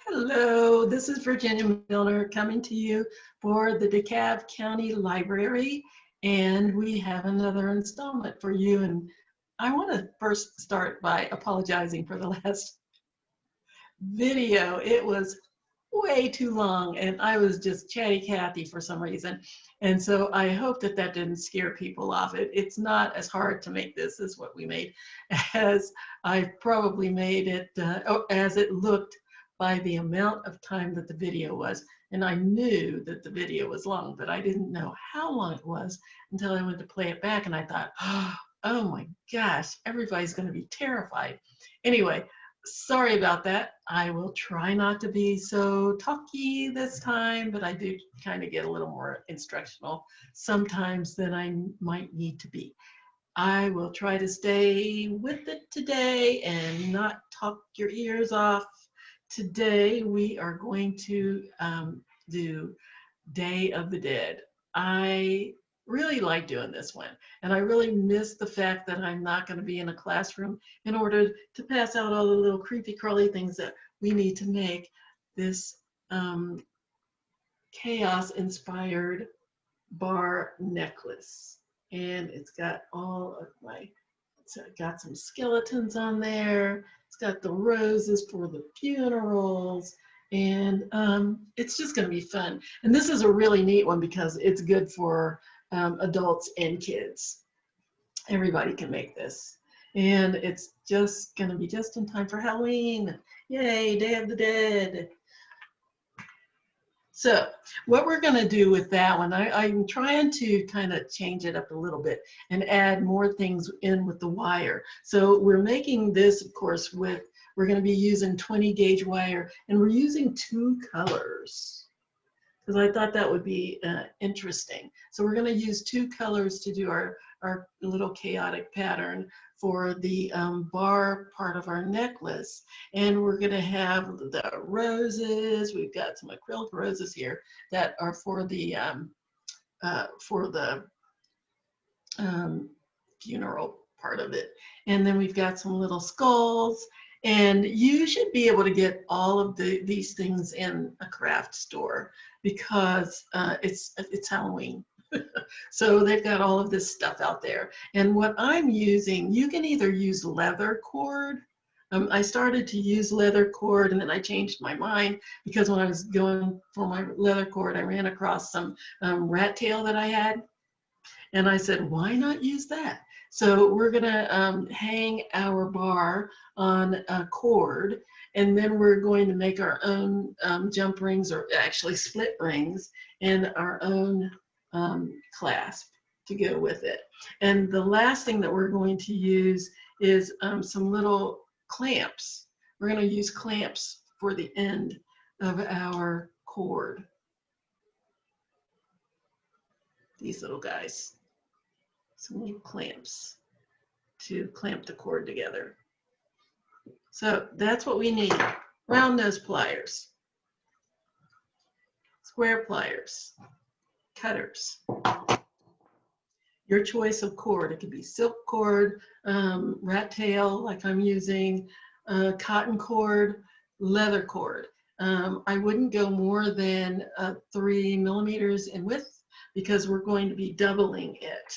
Hello, this is Virginia Milner coming to you for the DeKalb County Library, and we have another installment for you. And I want to first start by apologizing for the last video. It was way too long, and I was just chatty Cathy for some reason. And so I hope that that didn't scare people off. It's not as hard to make this as what we made, as I probably made it, as it looked by the amount of time that the video was. And I knew that the video was long, but I didn't know how long it was until I went to play it back, and I thought, oh my gosh, everybody's going to be terrified. Anyway, sorry about that. I will try not to be so talky this time, but I do kind of get a little more instructional sometimes than I might need to be. I will try to stay with it today and not talk your ears off. Today we are going to do Day of the Dead. I really like doing this one, and I really miss the fact that I'm not going to be in a classroom in order to pass out all the little creepy crawly things that we need to make this chaos inspired bar necklace. And it's got all of my, it's got some skeletons on there. It's got the roses for the funerals, and it's just going to be fun. And this is a really neat one because it's good for adults and kids. Everybody can make this. And it's just going to be just in time for Halloween. Yay, Day of the Dead. So what we're going to do with that one, I'm trying to kind of change it up a little bit and add more things in with the wire. So we're making this, of course, we're going to be using 20 gauge wire, and we're using 2 colors because I thought that would be interesting. So we're going to use 2 colors to do our little chaotic pattern for the bar part of our necklace. And we're going to have the roses. We've got some acrylic roses here that are for the funeral part of it. And then we've got some little skulls. And you should be able to get all of these things in a craft store because it's Halloween. So they've got all of this stuff out there. And what I'm using, you can either use leather cord. I started to use leather cord, and then I changed my mind because when I was going for my leather cord, I ran across some rat tail that I had. And I said, why not use that? So we're gonna hang our bar on a cord, and then we're going to make our own jump rings, or actually split rings, and our own clasp to go with it. And the last thing that we're going to use is some little clamps. We're going to use clamps for the end of our cord. These little guys. Some little clamps to clamp the cord together. So that's what we need. Round nose pliers, square pliers, cutters, your choice of cord. It could be silk cord, rat tail like I'm using, cotton cord, leather cord. I wouldn't go more than 3 millimeters in width because we're going to be doubling it.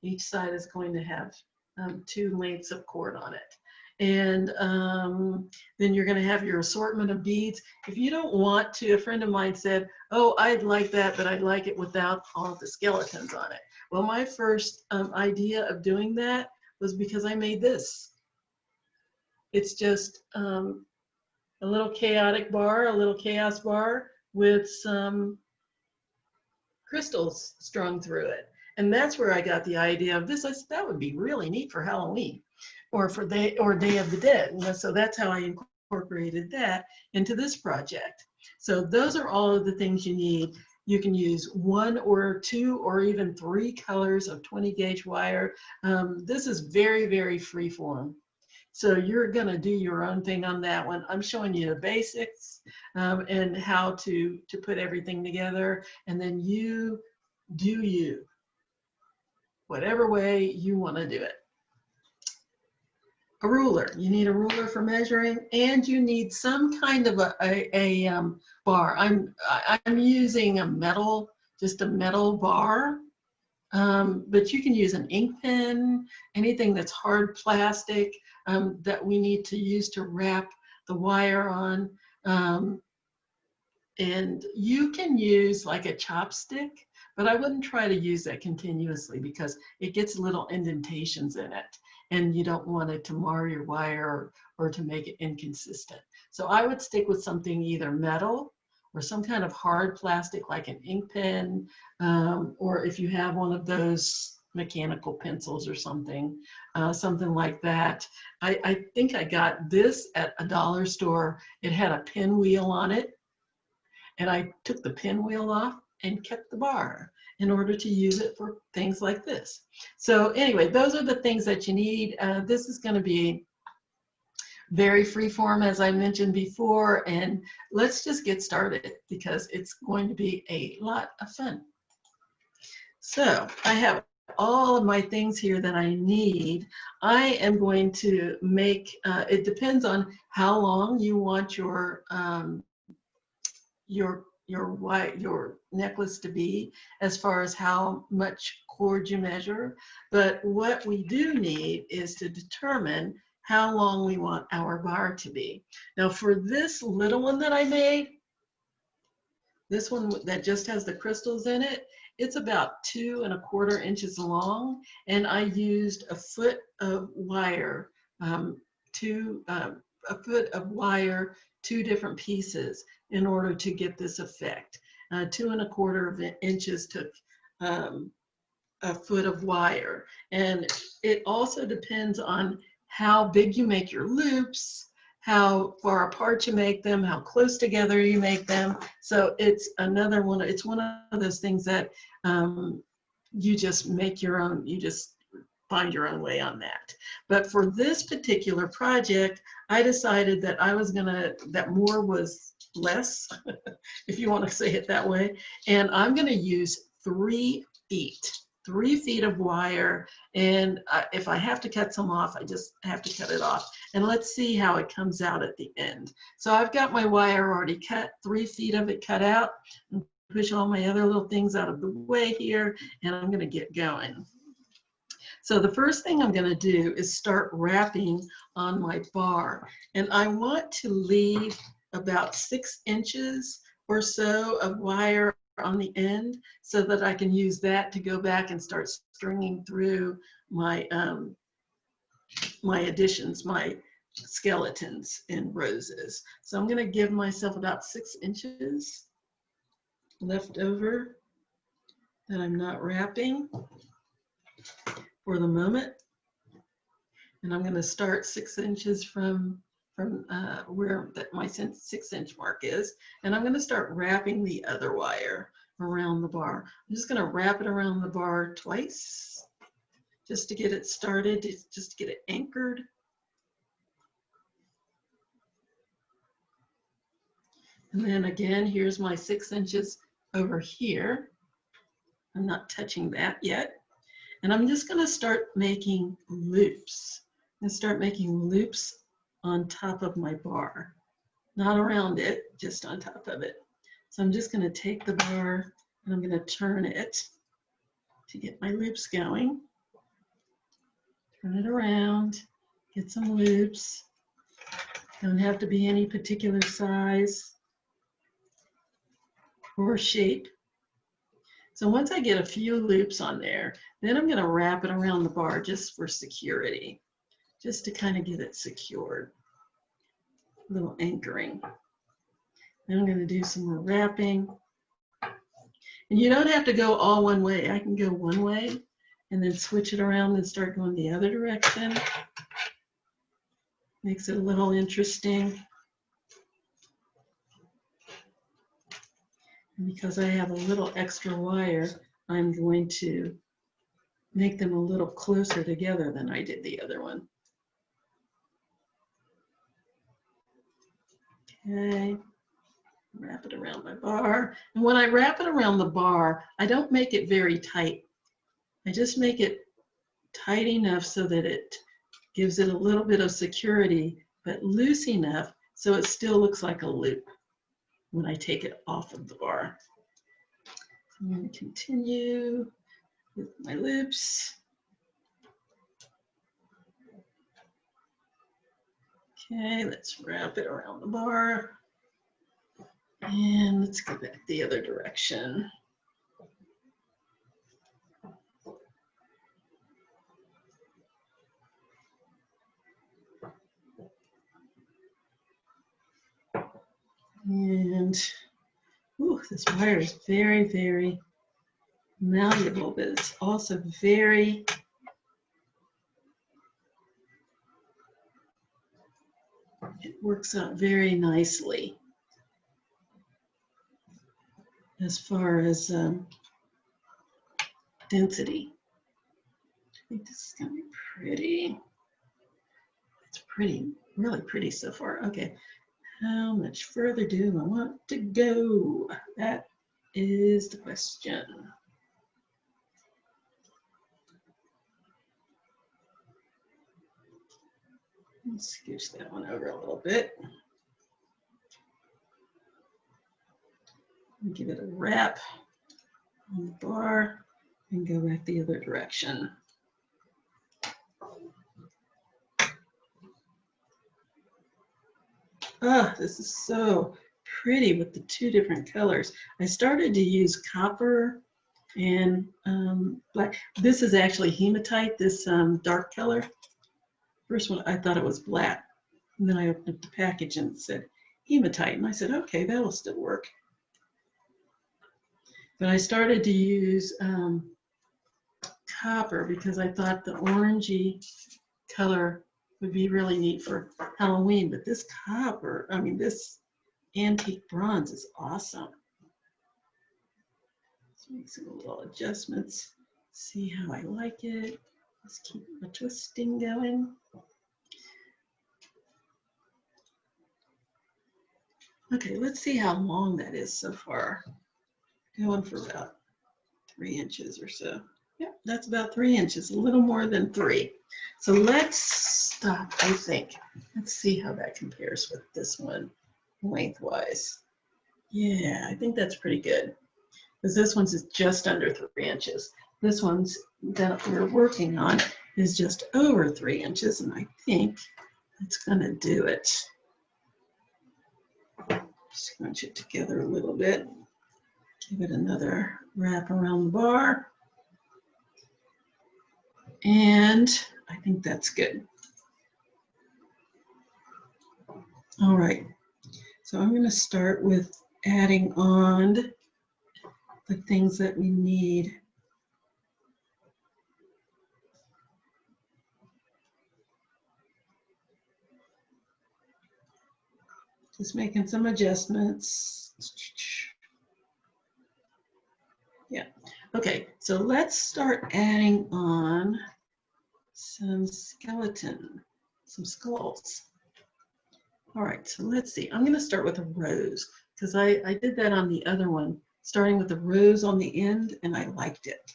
Each side is going to have 2 lengths of cord on it. And then you're going to have your assortment of beads. If you don't want to, a friend of mine said, oh, I'd like that, but I'd like it without all of the skeletons on it. Well, my first idea of doing that was because I made this. It's just a little chaotic bar, a little chaos bar with some crystals strung through it. And that's where I got the idea of this. I said, that would be really neat for Halloween or for Day of the Dead. And so that's how I incorporated that into this project. So those are all of the things you need. You can use 1 or 2 or even 3 colors of 20 gauge wire. This is very, very free form. So you're going to do your own thing on that one. I'm showing you the basics and how to put everything together. And then you do you, whatever way you want to do it. a ruler. You need a ruler for measuring, and you need some kind of a bar. I'm using a metal, just a metal bar, but you can use an ink pen, anything that's hard plastic that we need to use to wrap the wire on. And you can use like a chopstick, but I wouldn't try to use that continuously because it gets little indentations in it, and you don't want it to mar your wire or to make it inconsistent. So I would stick with something either metal or some kind of hard plastic like an ink pen, or if you have one of those mechanical pencils or something, something like that. I think I got this at a dollar store. It had a pinwheel on it, and I took the pinwheel off and kept the bar in order to use it for things like this. So anyway, those are the things that you need. This is going to be very freeform, as I mentioned before, and let's just get started because it's going to be a lot of fun. So I have all of my things here that I need. I am going to make, it depends on how long you want your necklace to be, as far as how much cord you measure. But what we do need is to determine how long we want our bar to be. Now for this little one that I made, this one that just has the crystals in it, it's about 2 1/4 inches long, and I used a foot of wire, a foot of wire, 2 different pieces in order to get this effect. 2 1/4 inches took a foot of wire, and it also depends on how big you make your loops, how far apart you make them, how close together you make them. So it's another one, it's one of those things that you just make your own, you just find your own way on that. But for this particular project, I decided that I was that more was less, if you want to say it that way. And I'm gonna use 3 feet. 3 feet of wire, and if I have to cut some off, I just have to cut it off. And let's see how it comes out at the end. So I've got my wire already cut, 3 feet of it cut out. I'm pushing all my other little things out of the way here, and I'm gonna get going. So the first thing I'm gonna do is start wrapping on my bar. And I want to leave about 6 inches or so of wire on the end so that I can use that to go back and start stringing through my my additions, my skeletons and roses. So I'm going to give myself about 6 inches left over that I'm not wrapping for the moment, and I'm going to start 6 inches from where my 6 inch mark is, and I'm going to start wrapping the other wire around the bar. I'm just going to wrap it around the bar twice just to get it started, just to get it anchored. And then again, here's my 6 inches over here. I'm not touching that yet. And I'm just going to start making loops. I'm going to start making loops on top of my bar, not around it, just on top of it. So I'm just going to take the bar and I'm going to turn it to get my loops going. Turn it around, get some loops. Don't have to be any particular size or shape. So once I get a few loops on there, then I'm going to wrap it around the bar just for security, just to kind of get it secured. A little anchoring. Then I'm going to do some more wrapping. And you don't have to go all one way. I can go one way and then switch it around and start going the other direction. Makes it a little interesting. And because I have a little extra wire, I'm going to make them a little closer together than I did the other one. Okay, wrap it around my bar. And when I wrap it around the bar, I don't make it very tight. I just make it tight enough so that it gives it a little bit of security, but loose enough so it still looks like a loop when I take it off of the bar. I'm going to continue with my loops. Okay, let's wrap it around the bar. And let's go back the other direction. And ooh, this wire is very, very malleable, but it's also very it works out very nicely as far as density. I think this is going to be pretty. It's pretty, really pretty so far. Okay, how much further do I want to go? That is the question. Let's scooch that one over a little bit. And give it a wrap on the bar and go back the other direction. Ah, this is so pretty with the two different colors. I started to use copper and black. This is actually hematite, this dark color. First one, I thought it was black. And then I opened up the package and it said hematite. And I said, okay, that'll still work. But I started to use copper because I thought the orangey color would be really neat for Halloween. But this copper, I mean, this antique bronze is awesome. Let's make some little adjustments, see how I like it. Let's keep the twisting going. Okay, let's see how long that is so far. Going for about 3 inches or so. Yeah, that's about 3 inches, a little more than 3. So let's stop, I think. Let's see how that compares with this one lengthwise. Yeah, I think that's pretty good. Because this one's is just under 3 inches. This one's that we're working on is just over 3 inches, and I think it's gonna do it. Scrunch it together a little bit. Give it another wrap around the bar. And I think that's good. All right, so I'm going to start with adding on the things that we need. Just making some adjustments. Yeah, okay, so let's start adding on some skeleton, some skulls. All right, so let's see. I'm going to start with a rose because I did that on the other one, starting with a rose on the end, and I liked it.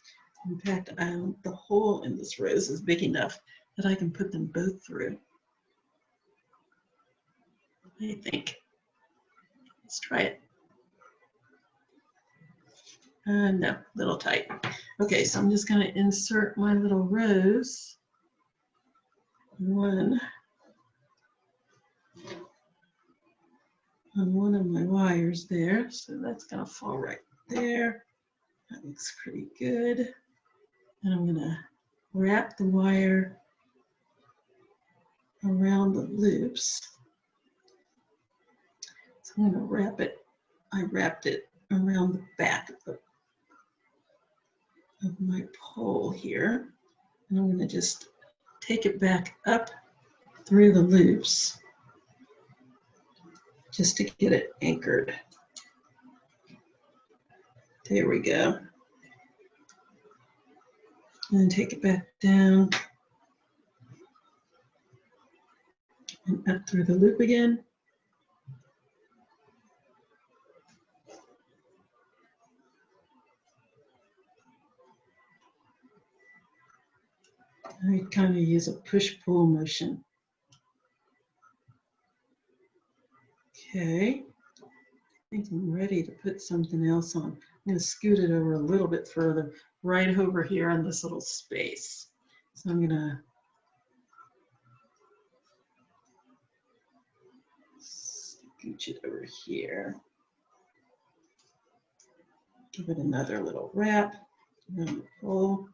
In fact, the hole in this rose is big enough that I can put them both through. What do you think? Let's try it. No, a little tight. Okay, so I'm just going to insert my little rose. One on one of my wires there. So that's going to fall right there. That looks pretty good. And I'm going to wrap the wire around the loops. So I'm going to wrap it. I wrapped it around the back of my pole here. And I'm going to just take it back up through the loops just to get it anchored. There we go. And then take it back down and up through the loop again. I kind of use a push-pull motion. Okay, I think I'm ready to put something else on. I'm going to scoot it over a little bit further, right over here in this little space. So I'm going to scooch it over here. Give it another little wrap around the pole.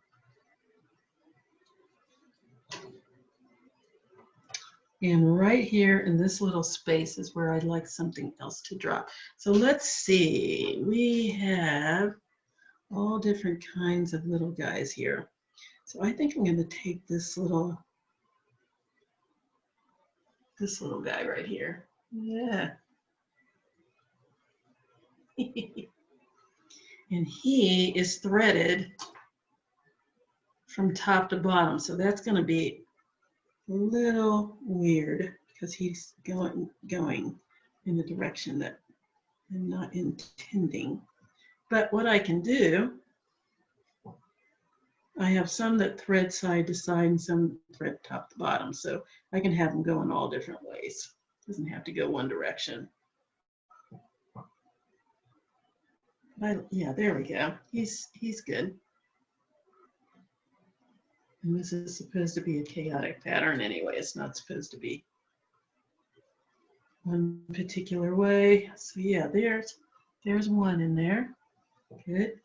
And right here in this little space is where I'd like something else to drop. So let's see, we have all different kinds of little guys here. So I think I'm going to take this little guy right here. Yeah. And he is threaded from top to bottom. So that's going to be a little weird because he's going in the direction that I'm not intending. But what I can do, I have some that thread side to side and some thread top to bottom. So I can have them go in all different ways. Doesn't have to go one direction. Yeah, there we go. He's good. And this is supposed to be a chaotic pattern anyway. It's not supposed to be one particular way. So yeah, there's one in there. Good.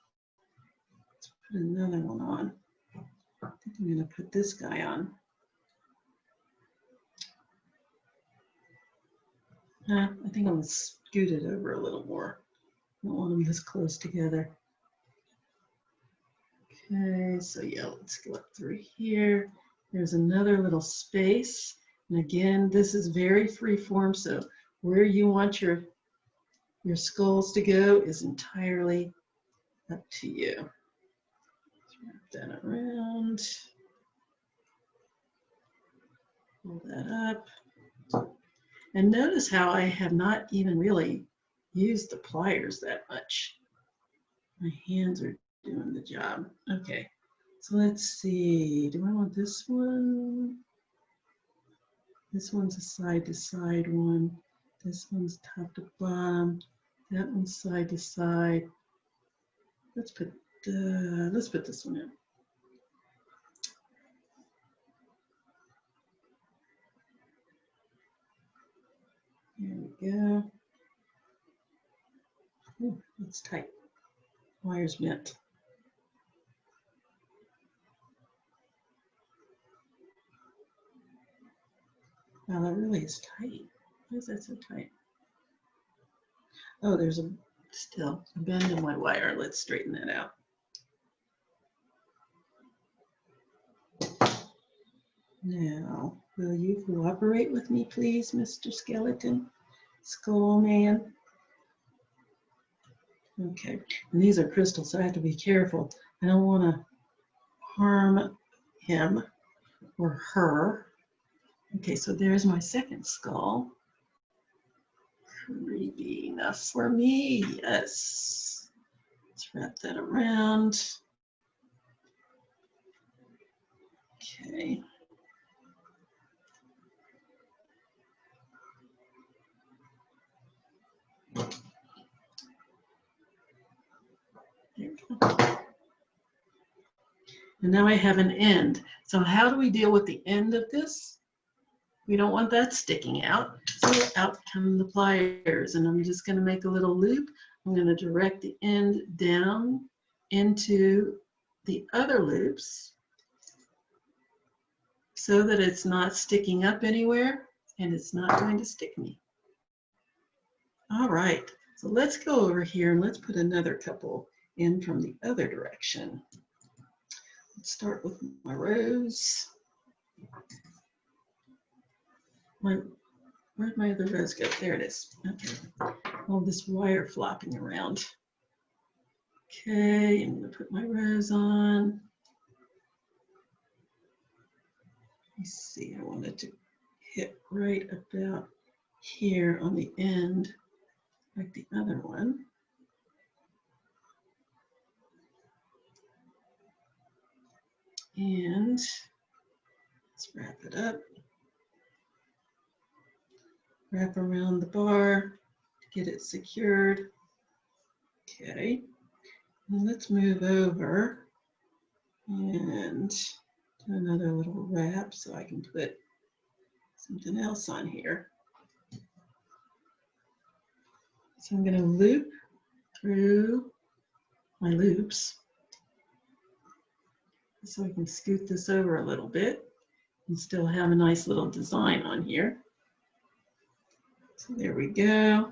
Let's put another one on. I think I'm going to put this guy on. I think I'm going to scoot it over a little more. I don't want them this close together. Okay, so yeah, let's go up through here. There's another little space. And again, this is very free form, so where you want your skulls to go is entirely up to you. Let's wrap that around. Pull that up. And notice how I have not even really used the pliers that much. My hands are doing the job. Okay, so let's see. Do I want this one? This one's a side to side one. This one's top to bottom. That one's side to side. Let's put this one in. There we go. Ooh, it's tight. Wire's bent. Wow, that really is tight. Why is that so tight? Oh, there's still a bend in my wire. Let's straighten that out. Now, will you cooperate with me, please, Mr. Skeleton? Skull Man. Okay, and these are crystals, so I have to be careful. I don't want to harm him or her. Okay, so there's my second skull. Creepy enough for me, yes. Let's wrap that around. Okay. There we go. And now I have an end. So how do we deal with the end of this? We don't want that sticking out. So out come the pliers, and I'm just going to make a little loop. I'm going to direct the end down into the other loops so that it's not sticking up anywhere and it's not going to stick me. All right, so let's go over here and let's put another couple in from the other direction. Let's start with my rose. Where'd my other rose go? There it is. Okay. All this wire flopping around. Okay, I'm going to put my rose on. Let's see, I wanted to hit right about here on the end, like the other one. And Wrap it up. Wrap around the bar to get it secured. Okay, and let's move over and do another little wrap so I can put something else on here. So I'm going to loop through my loops so I can scoot this over a little bit and still have a nice little design on here. So there we go.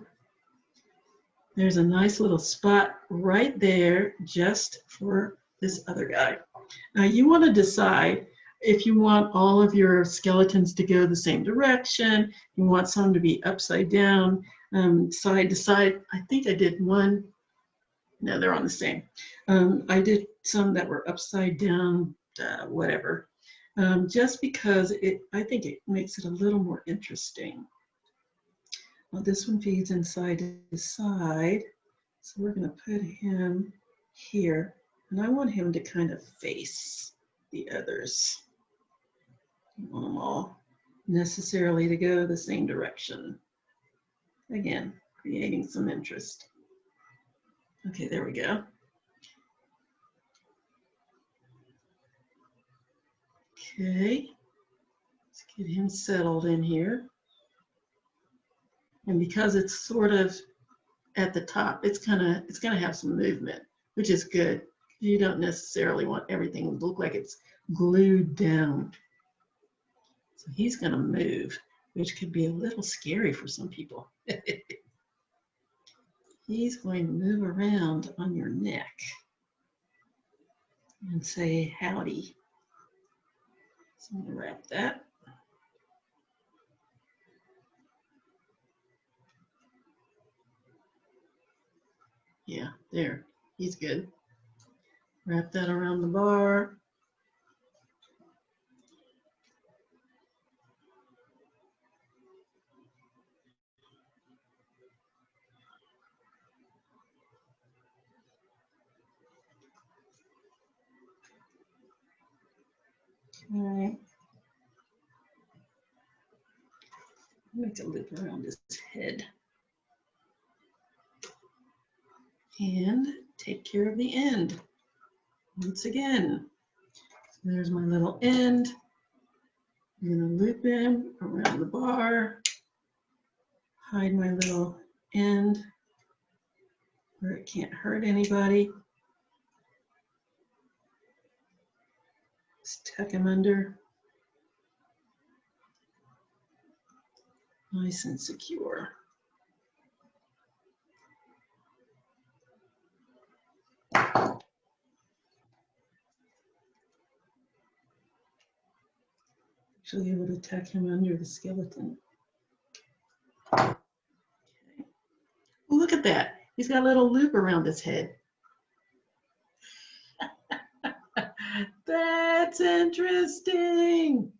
There's a nice little spot right there just for this other guy. Now you want to decide if you want all of your skeletons to go the same direction, you want some to be upside down, side to side. I think I did one. No, they're on the same. I did some that were upside down, whatever, just because I think it makes it a little more interesting. Well, this one feeds inside to side, so we're going to put him here, and I want him to kind of face the others. I don't want them all necessarily to go the same direction. Again, creating some interest. Okay, there we go. Okay, let's get him settled in here. And because it's sort of at the top, it's gonna have some movement, which is good. You don't necessarily want everything to look like it's glued down. So he's gonna move, which could be a little scary for some people. He's going to move around on your neck and say howdy. So I'm gonna wrap that. Yeah, there, he's good. Wrap that around the bar. Okay. Make a loop around his head. And take care of the end. Once again, so there's my little end. I'm going to loop him around the bar, hide my little end where it can't hurt anybody. Just tuck him under. Nice and secure. Actually able to tuck him under the skeleton. Okay. Well, look at that. He's got a little loop around his head. That's interesting.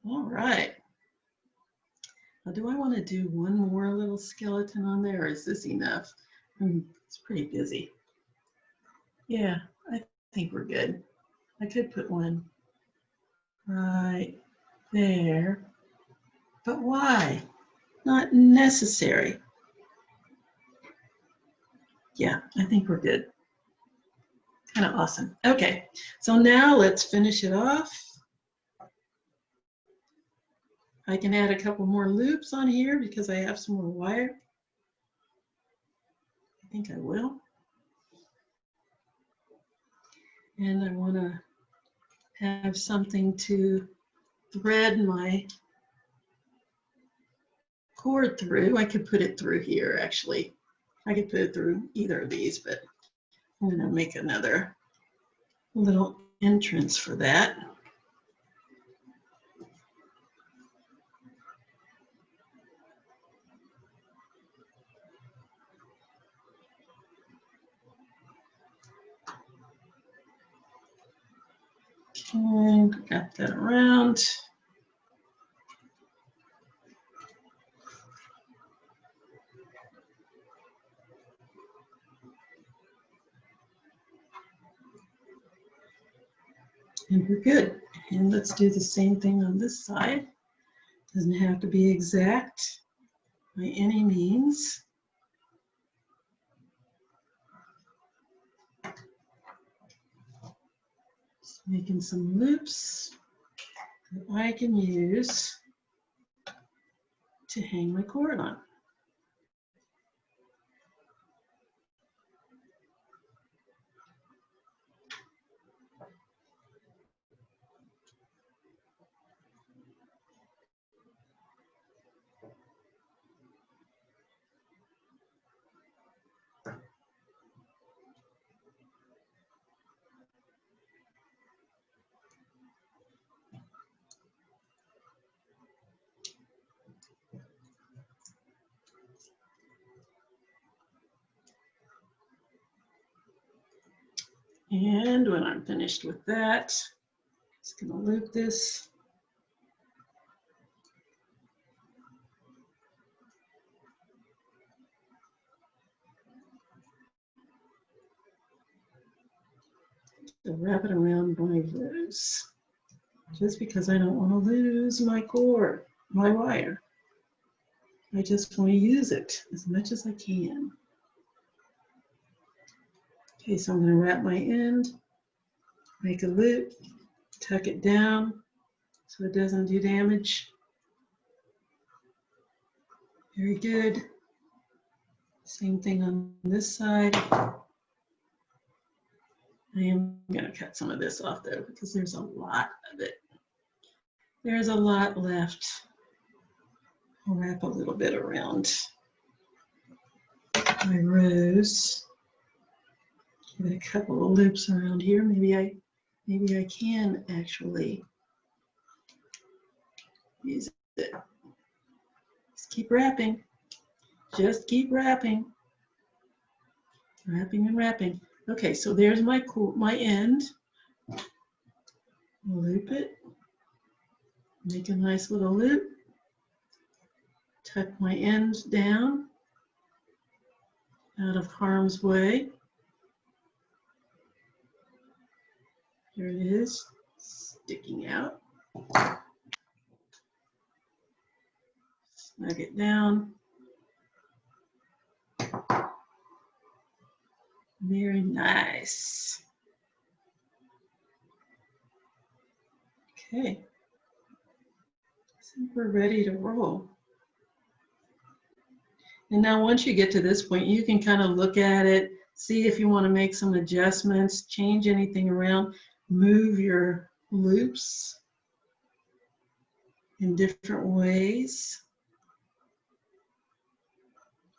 All right. Now, do I want to do one more little skeleton on there, or is this enough? It's pretty busy. Yeah, I think we're good. I could put one right there, but why? Not necessary. Yeah, I think we're good. Kind of awesome. Okay, so now let's finish it off. I can add a couple more loops on here because I have some more wire. I think I will. And I want to have something to thread my cord through. I could put it through here, actually. I could put it through either of these, but I'm going to make another little entrance for that. Okay, wrap that around. And we're good. And let's do the same thing on this side. Doesn't have to be exact by any means. Just making some loops that I can use to hang my cord on. And when I'm finished with that, just gonna loop this. So wrap it around my rows, just because I don't want to lose my cord, my wire. I just want to use it as much as I can. Okay, so I'm going to wrap my end, make a loop, tuck it down so it doesn't do damage. Very good. Same thing on this side. I am going to cut some of this off though, because there's a lot of it. There's a lot left. I'll wrap a little bit around my rows. Give it a couple of loops around here. Maybe I can actually use it. Just keep wrapping. Just keep wrapping. Wrapping and wrapping. Okay, so there's my end. Loop it. Make a nice little loop. Tuck my end down out of harm's way. Here it is, sticking out. Snug it down. Very nice. Okay, so we're ready to roll. And now once you get to this point, you can kind of look at it, see if you want to make some adjustments, change anything around, move your loops in different ways.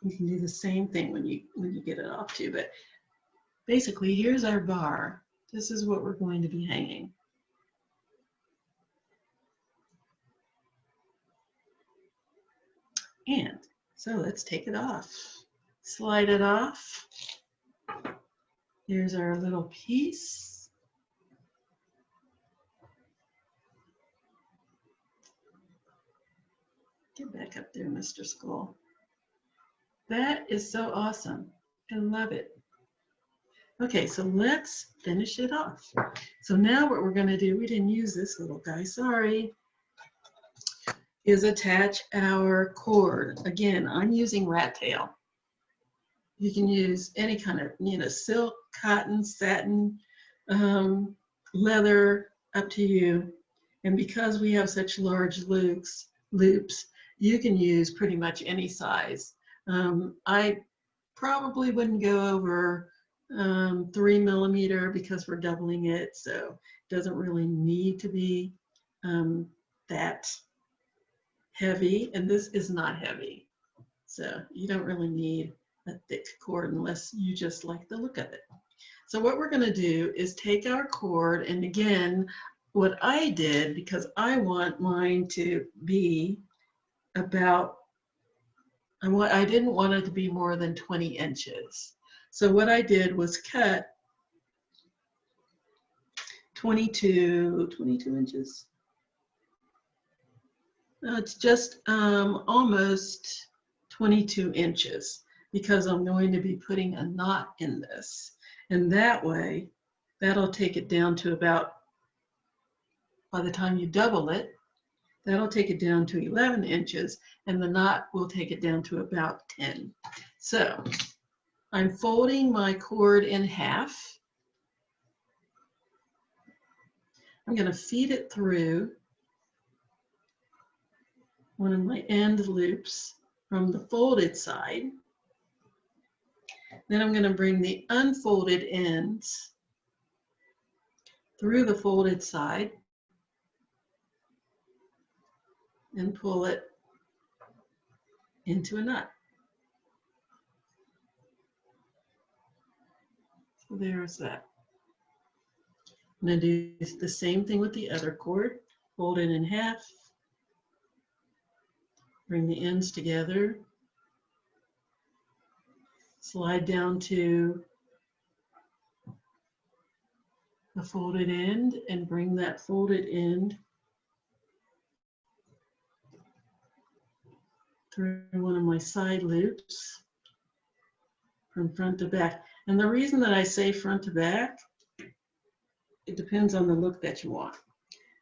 You can do the same thing when you get it off too, but basically here's our bar. This is what we're going to be hanging. And so let's take it off. Slide it off. Here's our little piece. Get back up there, Mr. Skull. That is so awesome. I love it. Okay, so let's finish it off. So now what we're going to do, we didn't use this little guy, sorry, is attach our cord. Again, I'm using rat tail. You can use any kind of, silk, cotton, satin, leather, up to you. And because we have such large loops, you can use pretty much any size. I probably wouldn't go over 3 millimeter because we're doubling it, so it doesn't really need to be that heavy, and this is not heavy, so you don't really need a thick cord unless you just like the look of it. So what we're going to do is take our cord, and again, what I did, because I want mine to be about, I didn't want it to be more than 20 inches. So what I did was cut 22 inches. It's just almost 22 inches because I'm going to be putting a knot in this. And that way, that'll take it down to about by the time you double it, that'll take it down to 11 inches, and the knot will take it down to about 10. So I'm folding my cord in half. I'm going to feed it through one of my end loops from the folded side. Then I'm going to bring the unfolded ends through the folded side and pull it into a knot. So there's that. I'm going to do the same thing with the other cord. Fold it in half. Bring the ends together. Slide down to the folded end and bring that folded end through one of my side loops from front to back. And the reason that I say front to back, it depends on the look that you want.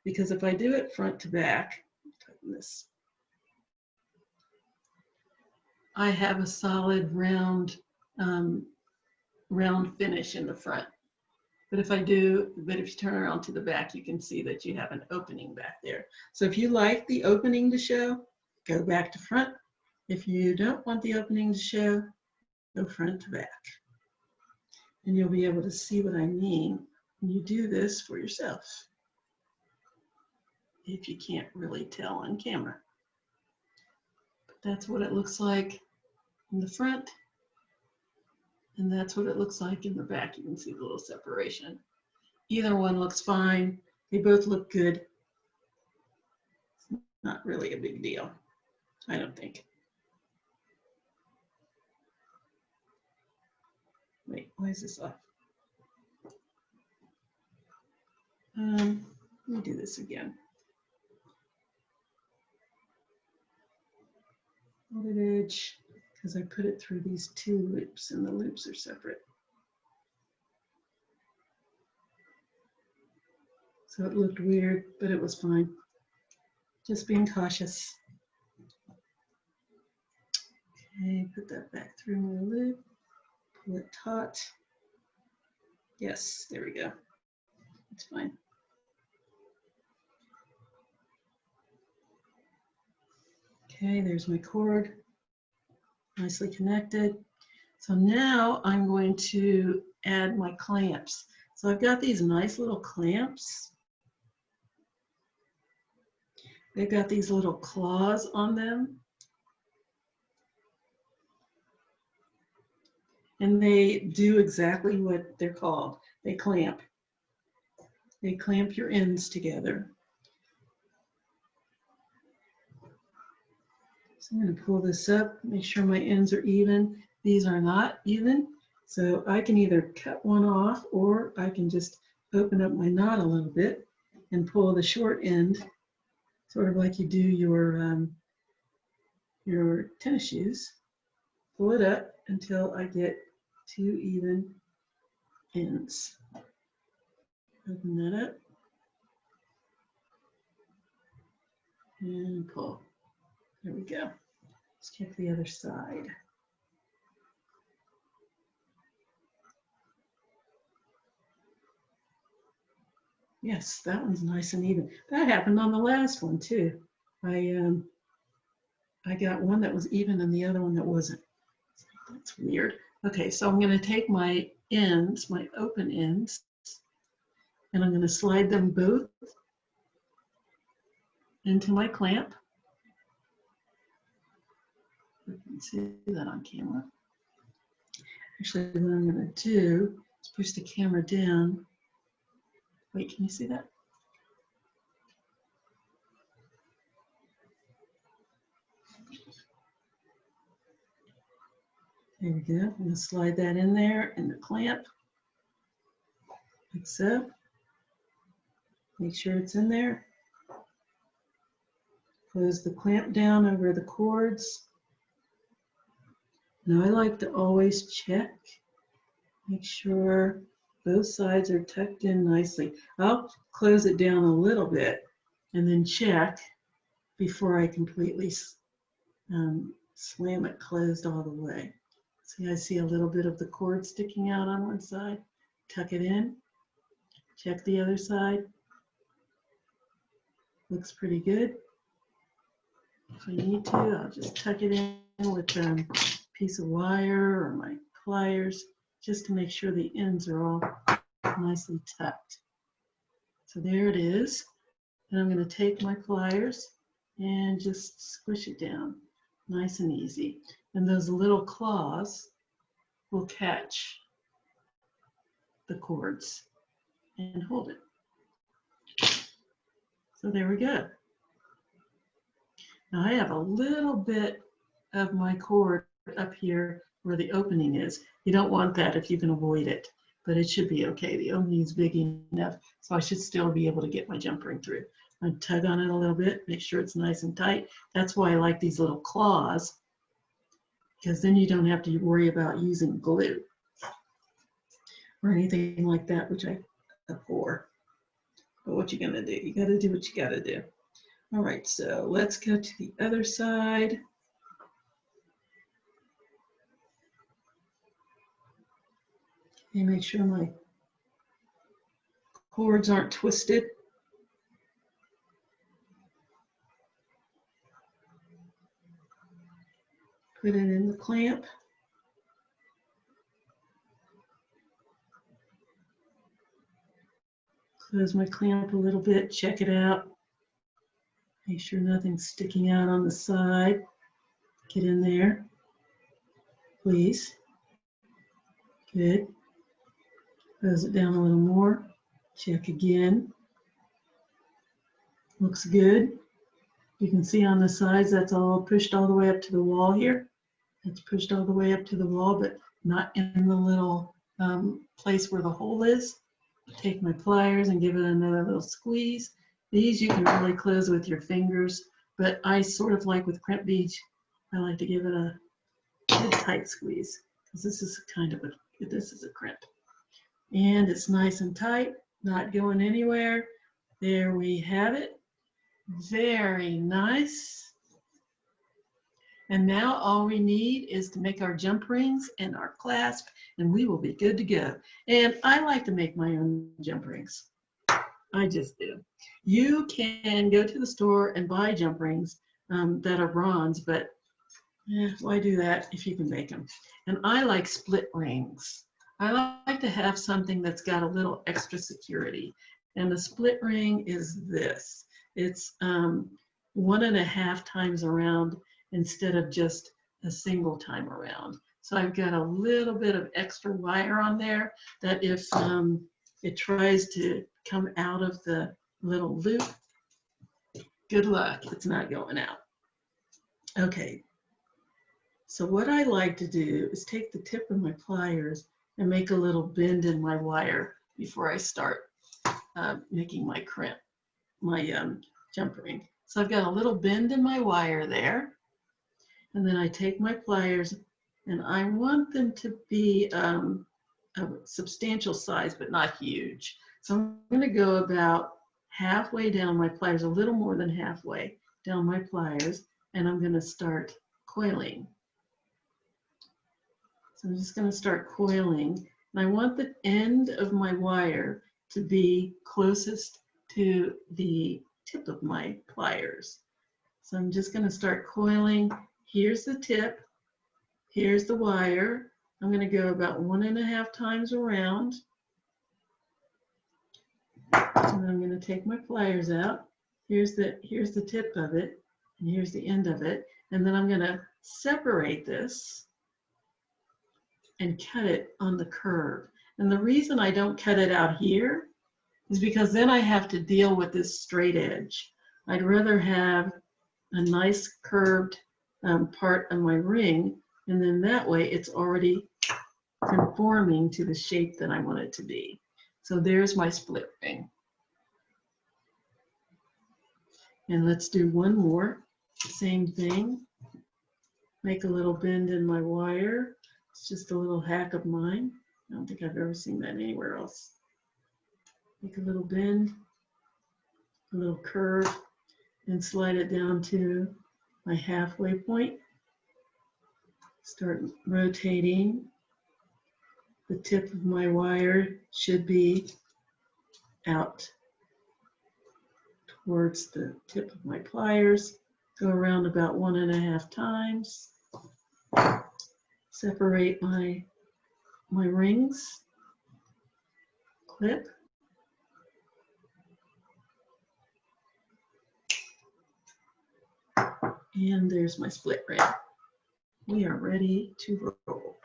Because if I do it front to back, tighten this, I have a solid round finish in the front. But if you turn around to the back, you can see that you have an opening back there. So if you like the opening to show, go back to front. If you don't want the opening to show, go front to back. And you'll be able to see what I mean when you do this for yourself, if you can't really tell on camera. But that's what it looks like in the front, and that's what it looks like in the back. You can see the little separation. Either one looks fine. They both look good. It's not really a big deal, I don't think. Wait, why is this off? Let me do this again. Folded edge, because I put it through these two loops and the loops are separate. So it looked weird, but it was fine. Just being cautious. Okay, put that back through my loop, pull it taut. Yes, there we go. It's fine. Okay, there's my cord, nicely connected. So now I'm going to add my clamps. So I've got these nice little clamps. They've got these little claws on them. And they do exactly what they're called. They clamp. They clamp your ends together. So I'm going to pull this up, make sure my ends are even. These are not even, so I can either cut one off or I can just open up my knot a little bit and pull the short end, sort of like you do your tennis shoes. Pull it up until I get two even ends. Open that up and pull. There we go. Let's check the other side. Yes, that one's nice and even. That happened on the last one too. I got one that was even and the other one that wasn't. That's weird. Okay, so I'm going to take my ends, my open ends, and I'm going to slide them both into my clamp. You can see that on camera. Actually, what I'm going to do is push the camera down. Wait, can you see that? There we go. I'm going to slide that in there in the clamp. Like so. Make sure it's in there. Close the clamp down over the cords. Now I like to always check, make sure both sides are tucked in nicely. I'll close it down a little bit and then check before I completely slam it closed all the way. See, I see a little bit of the cord sticking out on one side. Tuck it in, check the other side. Looks pretty good. If I need to, I'll just tuck it in with a piece of wire or my pliers, just to make sure the ends are all nicely tucked. So there it is. And I'm going to take my pliers and just squish it down, nice and easy. And those little claws will catch the cords and hold it. So there we go. Now I have a little bit of my cord up here where the opening is. You don't want that if you can avoid it, but it should be okay. The opening is big enough, so I should still be able to get my jump ring through. I tug on it a little bit, make sure it's nice and tight. That's why I like these little claws, because then you don't have to worry about using glue or anything like that, which I abhor. But what you gonna do? You gotta do what you gotta do. All right, so let's go to the other side. And make sure my cords aren't twisted. Put it in the clamp. Close my clamp a little bit, check it out. Make sure nothing's sticking out on the side. Get in there, please. Good. Close it down a little more. Check again. Looks good. You can see on the sides that's all pushed all the way up to the wall here. It's pushed all the way up to the wall, but not in the little place where the hole is. Take my pliers and give it another little squeeze. These you can really close with your fingers, but I sort of like with crimp beads, I like to give it a good tight squeeze, because this is a crimp. And it's nice and tight, not going anywhere. There we have it. Very nice. And now all we need is to make our jump rings and our clasp, and we will be good to go. And I like to make my own jump rings. I just do. You can go to the store and buy jump rings that are bronze, but why do that if you can make them? And I like split rings. I like to have something that's got a little extra security. And the split ring is this. It's 1.5 times around instead of just a single time around. So I've got a little bit of extra wire on there that if it tries to come out of the little loop, good luck, it's not going out. Okay, so what I like to do is take the tip of my pliers and make a little bend in my wire before I start making my crimp, my jump ring. So I've got a little bend in my wire there. And then I take my pliers, and I want them to be a substantial size, but not huge. So I'm going to go about halfway down my pliers, a little more than halfway down my pliers, and I'm going to start coiling. So I'm just going to start coiling, and I want the end of my wire to be closest to the tip of my pliers. So I'm just going to start coiling. Here's the tip, here's the wire. I'm going to go about 1.5 times around. And I'm going to take my pliers out. Here's the tip of it, and here's the end of it. And then I'm going to separate this and cut it on the curve. And the reason I don't cut it out here is because then I have to deal with this straight edge. I'd rather have a nice curved part of my ring, and then that way it's already conforming to the shape that I want it to be. So there's my split ring. And let's do one more. Same thing. Make a little bend in my wire. It's just a little hack of mine. I don't think I've ever seen that anywhere else. Make a little bend, a little curve, and slide it down to my halfway point. Start rotating. The tip of my wire should be out towards the tip of my pliers. Go around about 1.5 times. Separate my rings. Clip. And there's my split ring. We are ready to roll.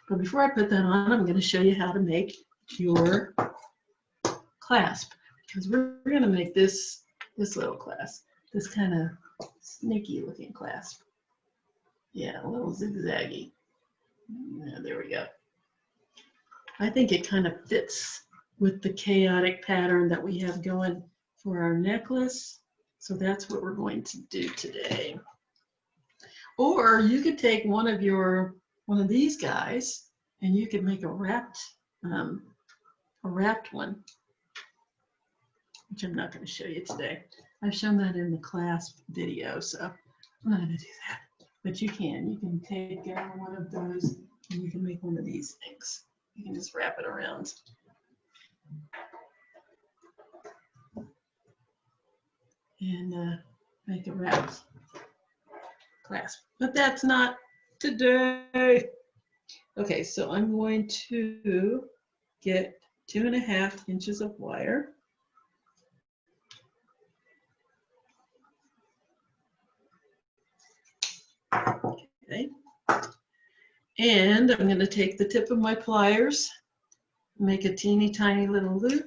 But before I put that on, I'm going to show you how to make your clasp, because we're going to make this little clasp, this kind of sneaky looking clasp. Yeah, a little zigzaggy. Yeah, there we go. I think it kind of fits with the chaotic pattern that we have going for our necklace. So that's what we're going to do today. Or you could take one of these guys and you could make a wrapped one, which I'm not going to show you today. I've shown that in the clasp video, so I'm not going to do that. But you can take one of those and you can make one of these things. You can just wrap it around. And make a wrapped clasp. But that's not today. Okay, so I'm going to get 2.5 inches of wire. Okay. And I'm going to take the tip of my pliers, make a teeny tiny little loop.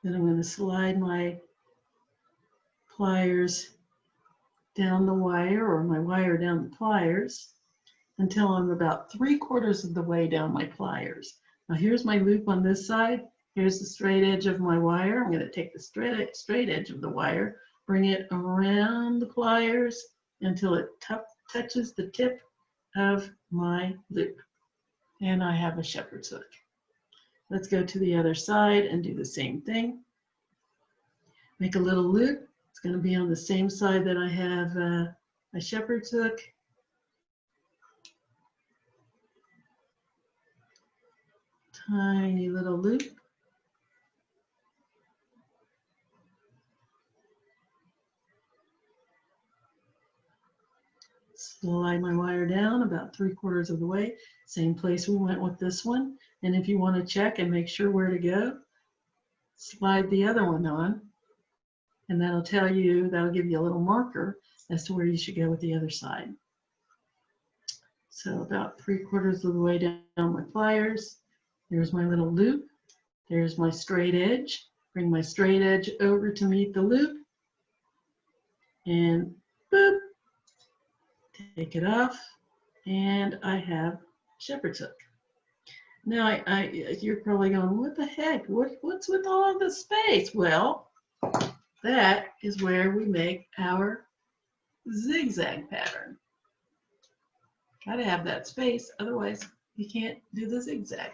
Then I'm going to slide my pliers down the wire, or my wire down the pliers, until I'm about 3/4 of the way down my pliers. Now here's my loop on this side. Here's the straight edge of my wire. I'm going to take the straight edge of the wire, bring it around the pliers until it touches the tip of my loop. And I have a shepherd's hook. Let's go to the other side and do the same thing. Make a little loop. It's going to be on the same side that I have my shepherd's hook. Tiny little loop. Slide my wire down about 3/4 of the way. Same place we went with this one. And if you want to check and make sure where to go, slide the other one on. And that'll give you a little marker as to where you should go with the other side. So about 3/4 of the way down my pliers. There's my little loop. There's my straight edge. Bring my straight edge over to meet the loop. And boop. Take it off. And I have shepherd's hook. Now you're probably going, what the heck? What's with all of the space? Well, that is where we make our zigzag pattern. Got to have that space, otherwise you can't do the zigzag.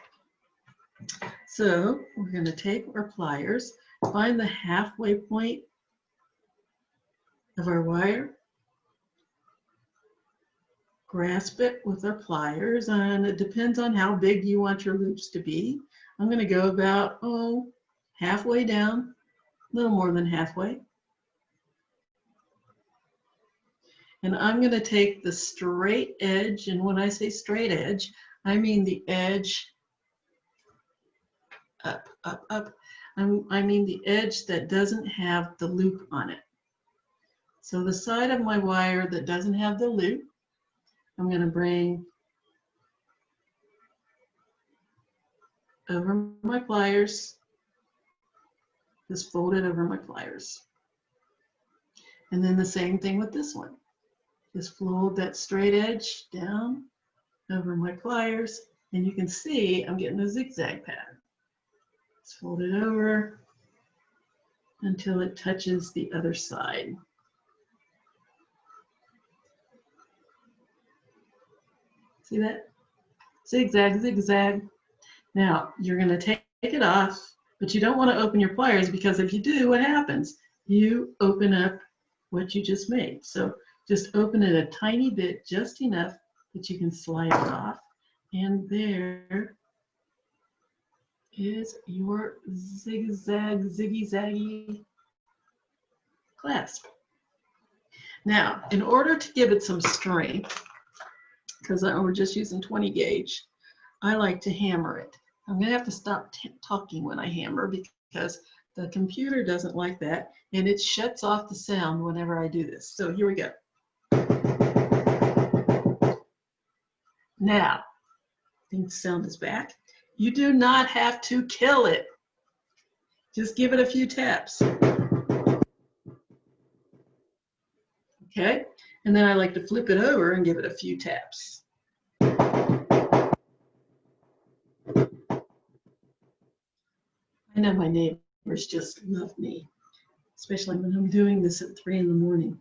So we're going to take our pliers, find the halfway point of our wire, grasp it with our pliers, and it depends on how big you want your loops to be. I'm going to go about halfway down, a little more than halfway. And I'm going to take the straight edge, and when I say straight edge, I mean the edge up, up, up. I mean the edge that doesn't have the loop on it. So the side of my wire that doesn't have the loop, I'm going to bring over my pliers, just fold it over my pliers. And then the same thing with this one. Just fold that straight edge down over my pliers, and you can see I'm getting a zigzag pattern. Let's fold it over, until it touches the other side. See that? Zigzag, zigzag. Now, you're going to take it off, but you don't want to open your pliers, because if you do, what happens? You open up what you just made. So just open it a tiny bit, just enough that you can slide it off. And there is your zigzag, ziggy-zaggy clasp. Now, in order to give it some strength, because we're just using 20 gauge, I like to hammer it. I'm going to have to stop talking when I hammer, because the computer doesn't like that, and it shuts off the sound whenever I do this. So here we go. Now, I think the sound is back. You do not have to kill it. Just give it a few taps. Okay, and then I like to flip it over and give it a few taps. I know my neighbors just love me, especially when I'm doing this at 3 in the morning.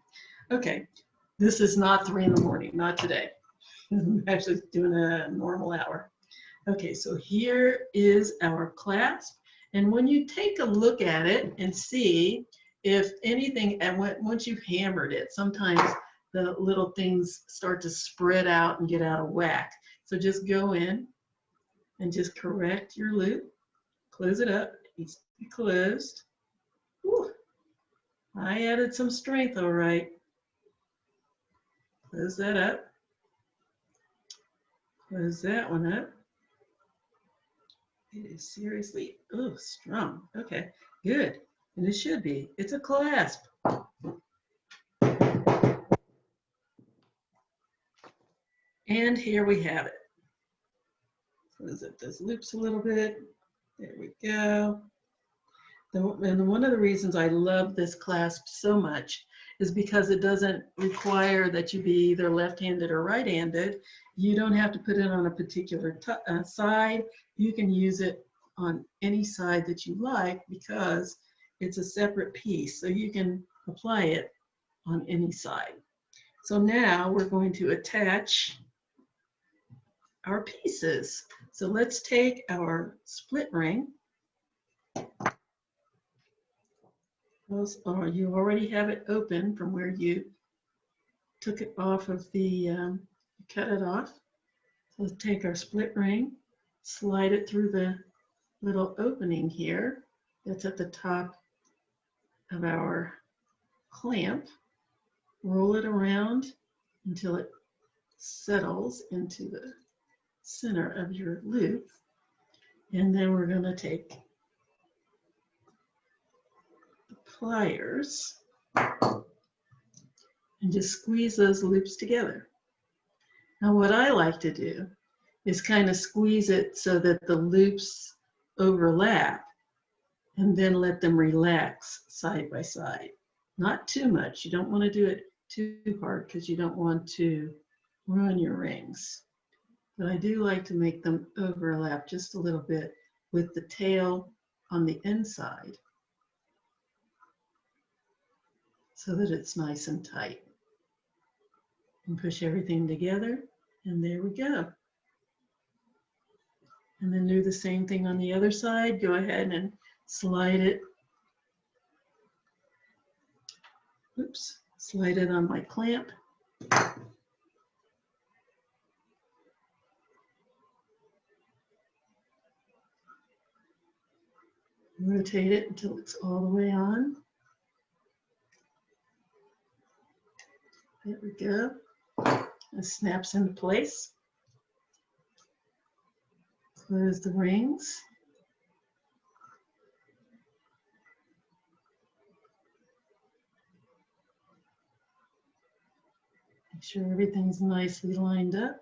Okay, this is not 3 in the morning, not today. I'm actually doing a normal hour. Okay, so here is our clasp. And when you take a look at it and see if anything, and once you've hammered it, sometimes the little things start to spread out and get out of whack. So just go in and just correct your loop, close it up, it needs to be closed. Whew. I added some strength, all right. Close that up. Close that one up. It is seriously, oh, strong. Okay, good. And it should be. It's a clasp. And here we have it. Close up those loops a little bit. There we go. And one of the reasons I love this clasp so much is because it doesn't require that you be either left-handed or right-handed. You don't have to put it on a particular side. You can use it on any side that you like, because it's a separate piece, so you can apply it on any side. So now we're going to attach our pieces. So let's take our split ring. Or you already have it open from where you took it off of the, cut it off. So let's take our split ring, slide it through the little opening here that's at the top of our clamp, roll it around until it settles into the center of your loop, and then we're going to take the pliers and just squeeze those loops together. Now what I like to do is kind of squeeze it so that the loops overlap, and then let them relax side by side. Not too much. You don't want to do it too hard, because you don't want to ruin your rings. But I do like to make them overlap just a little bit with the tail on the inside, so that it's nice and tight. And push everything together, and there we go. And then do the same thing on the other side. Go ahead and slide it. Oops, slide it on my clamp. Rotate it until it's all the way on. There we go. It snaps into place. Close the rings. Make sure everything's nicely lined up.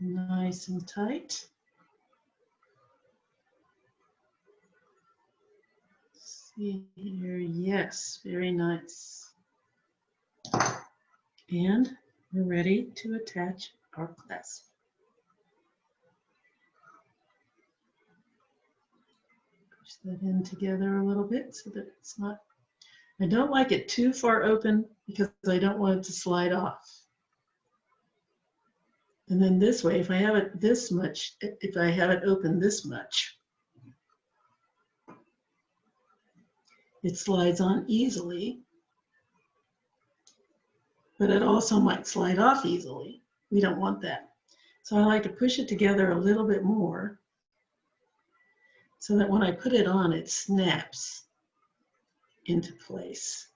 Nice and tight. See here, yes, very nice. And we're ready to attach our clasp. it in together a little bit so that it's not, I don't like it too far open because I don't want it to slide off. And then this way, if I have it this much, if I have it open this much, it slides on easily, but it also might slide off easily. We don't want that. So I like to push it together a little bit more so that when I put it on, it snaps into place.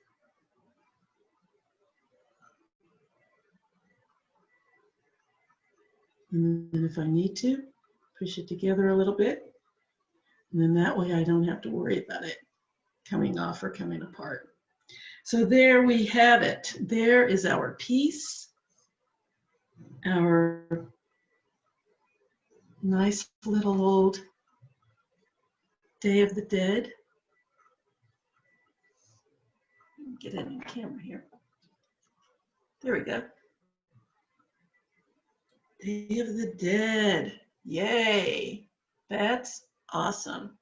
And then if I need to, push it together a little bit. And then that way I don't have to worry about it coming off or coming apart. So there we have it. There is our piece, our nice little old Day of the Dead. Get it in the camera here. There we go. Day of the Dead. Yay. That's awesome.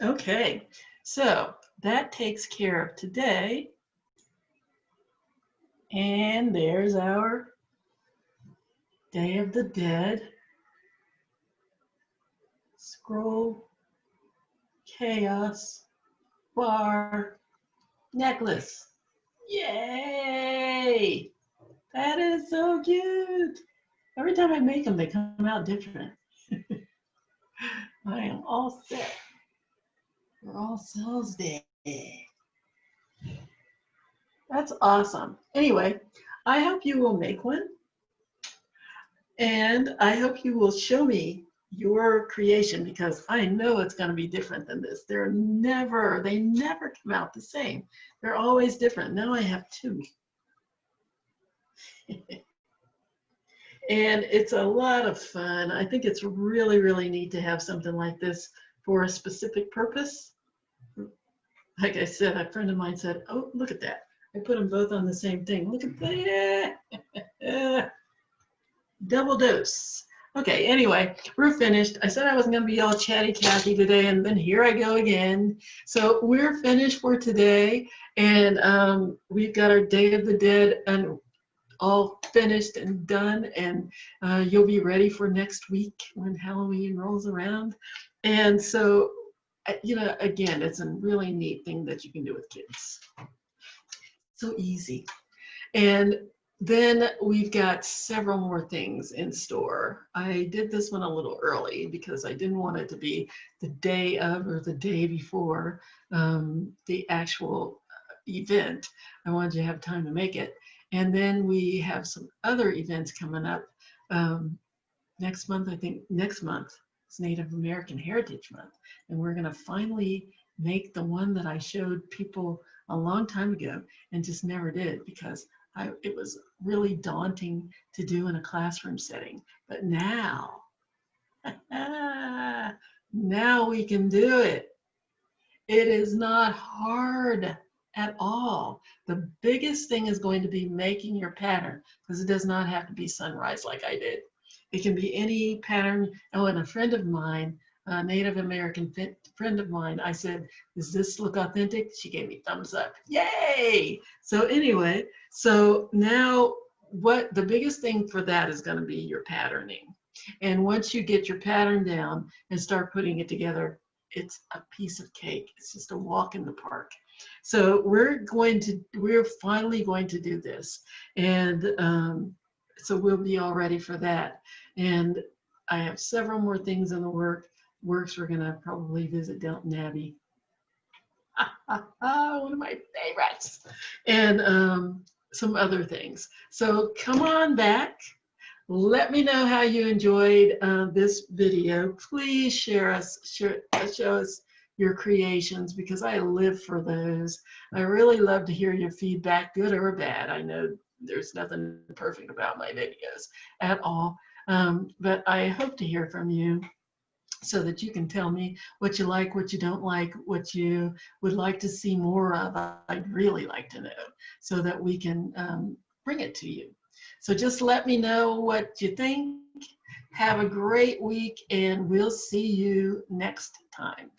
Okay, so that takes care of today. And there's our Day of the Dead scroll chaos bar necklace. Yay! That is so cute. Every time I make them, they come out different. I am all set for All Souls Day. That's awesome. Anyway, I hope you will make one. And I hope you will show me your creation because I know it's going to be different than this. They never come out the same. They're always different. Now I have two. And it's a lot of fun. I think it's really, really neat to have something like this for a specific purpose. Like I said, a friend of mine said, oh, look at that. I put them both on the same thing. Look at that. Double dose. Okay, anyway, we're finished. I said I wasn't going to be all chatty Cathy today, and then here I go again. So we're finished for today, and we've got our Day of the Dead and all finished and done, and you'll be ready for next week when Halloween rolls around. And so, you know, again, it's a really neat thing that you can do with kids. So easy. And then we've got several more things in store. I did this one a little early because I didn't want it to be the day of or the day before the actual event. I wanted you to have time to make it. And then we have some other events coming up next month. I think next month is Native American Heritage Month. And we're going to finally make the one that I showed people a long time ago and just never did because it was really daunting to do in a classroom setting. But now, now we can do it. It is not hard at all. The biggest thing is going to be making your pattern because it does not have to be sunrise like I did. It can be any pattern. Oh, and a friend of mine, a Native American friend of mine, I said, does this look authentic? She gave me thumbs up. Yay! So anyway, so now what the biggest thing for that is going to be your patterning. And once you get your pattern down and start putting it together, it's a piece of cake. It's just a walk in the park. So we're finally going to do this. And so we'll be all ready for that. And I have several more things in the works. We're going to probably visit Downton Abbey. One of my favorites. And some other things. So come on back. Let me know how you enjoyed this video. Please show us your creations because I live for those. I really love to hear your feedback, good or bad. I know there's nothing perfect about my videos at all, but I hope to hear from you. so that you can tell me what you like, what you don't like, what you would like to see more of. I'd really like to know so that we can bring it to you. So just let me know what you think. Have a great week, and we'll see you next time.